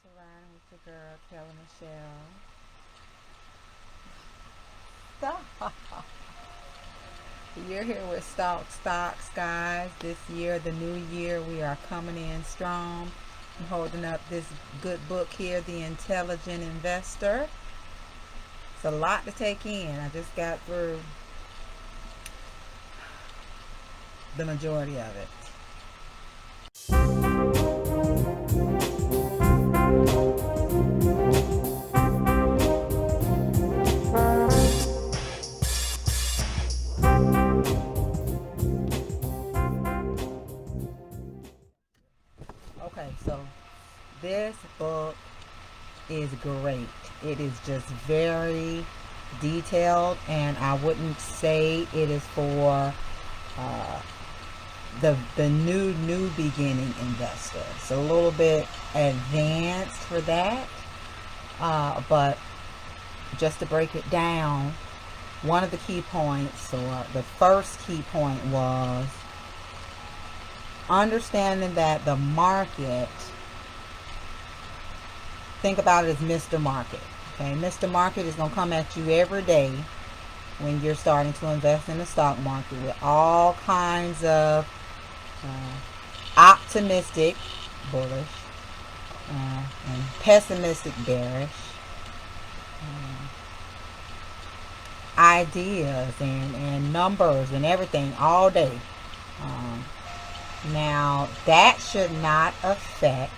Surrounding with your girl, Kelly Michelle. Stop. You're here with Stocks, guys. This year, the new year, we are coming in strong. I'm holding up this good book here, The Intelligent Investor. It's a lot to take in. I just got through the majority of it. Okay, so this book is great. It is just very detailed, and I wouldn't say it is for uh, the new beginning investor. It's a little bit advanced for that, but just to break it down, one of the key points, or the first key point, was understanding that the market, think about it as Mr. Market. Okay, Mr. Market is going to come at you every day when you're starting to invest in the stock market with all kinds of optimistic, bullish, and pessimistic, bearish ideas and numbers and everything all day. Now, that should not affect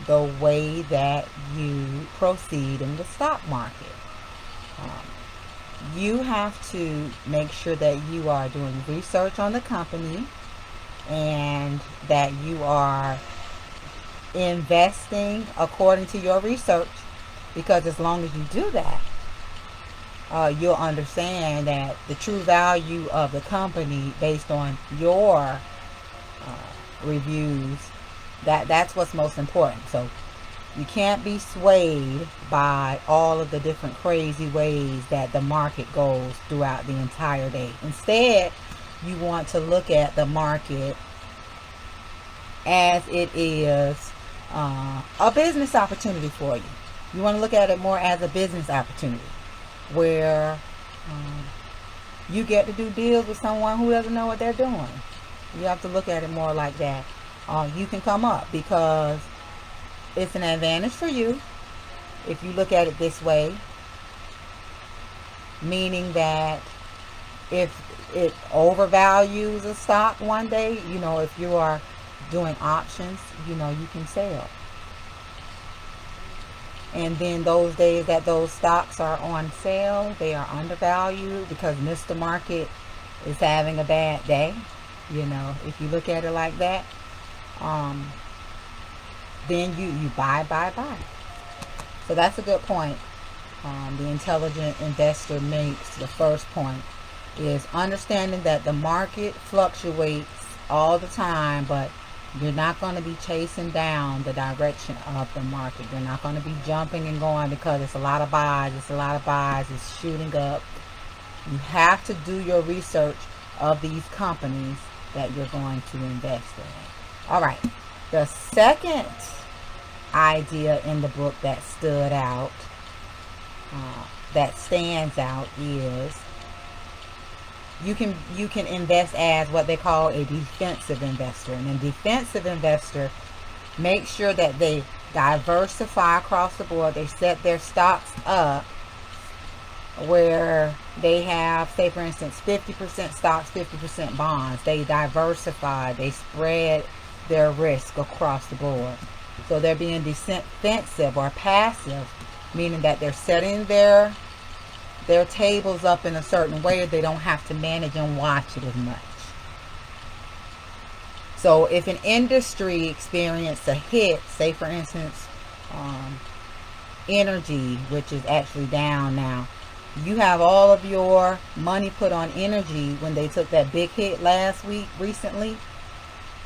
the way that you proceed in the stock market. You have to make sure that you are doing research on the company and that you are investing according to your research, because as long as you do that, you'll understand that the true value of the company based on your reviews, that's what's most important. So you can't be swayed by all of the different crazy ways that the market goes throughout the entire day. Instead, you want to look at the market as it is a business opportunity for you. You want to look at it more as a business opportunity where you get to do deals with someone who doesn't know what they're doing. You have to look at it more like that. You can come up because it's an advantage for you if you look at it this way, meaning that if it overvalues a stock one day, if you are doing options, you can sell. And then those days that those stocks are on sale, they are undervalued because Mr. Market is having a bad day. If you look at it like that, then you buy. So that's a good point. The intelligent investor makes the first point is understanding that the market fluctuates all the time, but you're not going to be chasing down the direction of the market. You're not going to be jumping and going because it's a lot of buys. It's shooting up. You have to do your research of these companies that you're going to invest in. All right. The second idea in the book that stood out, that stands out, is you can invest as what they call a defensive investor. And a defensive investor makes sure that they diversify across the board. They set their stocks up where they have, say for instance, 50% stocks, 50% bonds. They diversify, they spread their risk across the board. So they're being defensive or passive, meaning that they're setting their tables up in a certain way. They don't have to manage and watch it as much. So if an industry experienced a hit, say for instance, energy, which is actually down now, you have all of your money put on energy when they took that big hit recently,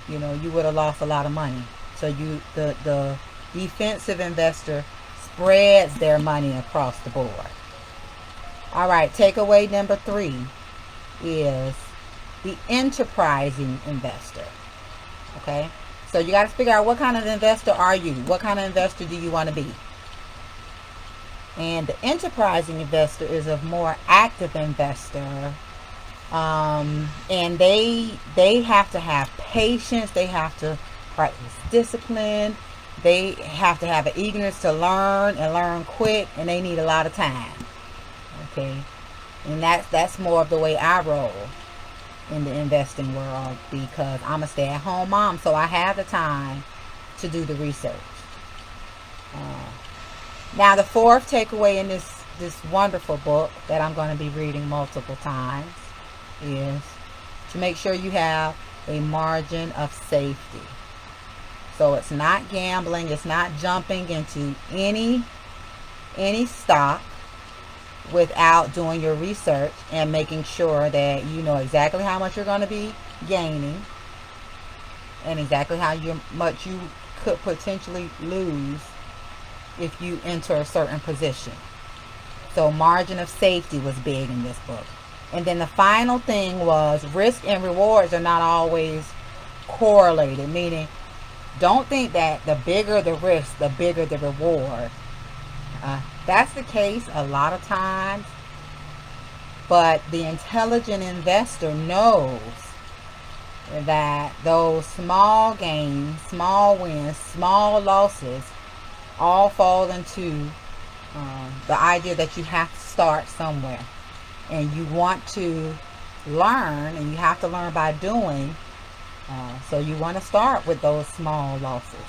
you would have lost a lot of money. So the defensive investor spreads their money across the board. All right, takeaway number 3 is the enterprising investor. Okay, So you got to figure out what kind of investor are you? What kind of investor do you want to be? And the enterprising investor is a more active investor. And they have to have patience. They have to practice discipline. They have to have an eagerness to learn and learn quick. And they need a lot of time. Okay. And that's more of the way I roll in the investing world, because I'm a stay-at-home mom, so I have the time to do the research. Now, the fourth takeaway in this wonderful book that I'm going to be reading multiple times is to make sure you have a margin of safety. So it's not gambling, it's not jumping into any stock without doing your research and making sure that you know exactly how much you're going to be gaining and exactly how much you could potentially lose if you enter a certain position. So margin of safety was big in this book. And then the final thing was risk and rewards are not always correlated, meaning don't think that the bigger the risk, the bigger the reward. That's the case a lot of times, but the intelligent investor knows that those small gains, small wins, small losses all fall into the idea that you have to start somewhere, and you want to learn, and you have to learn by doing. So you want to start with those small losses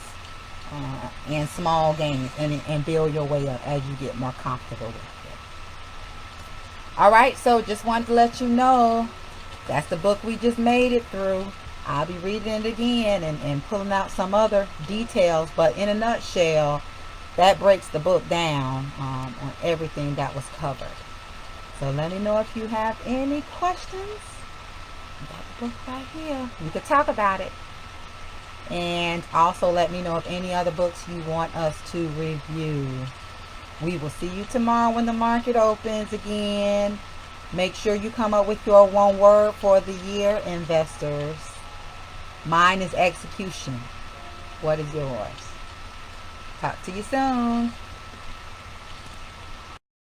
and small gains, and build your way up as you get more comfortable with it. All right, so just wanted to let you know that's the book we just made it through. I'll be reading it again and pulling out some other details, but in a nutshell, that breaks the book down on everything that was covered. So let me know if you have any questions. I got the book right here. We could talk about it. And also let me know of any other books you want us to review. We will see you tomorrow when the market opens again. Make sure you come up with your one word for the year, investors. Mine is execution. What is yours? Talk to you soon.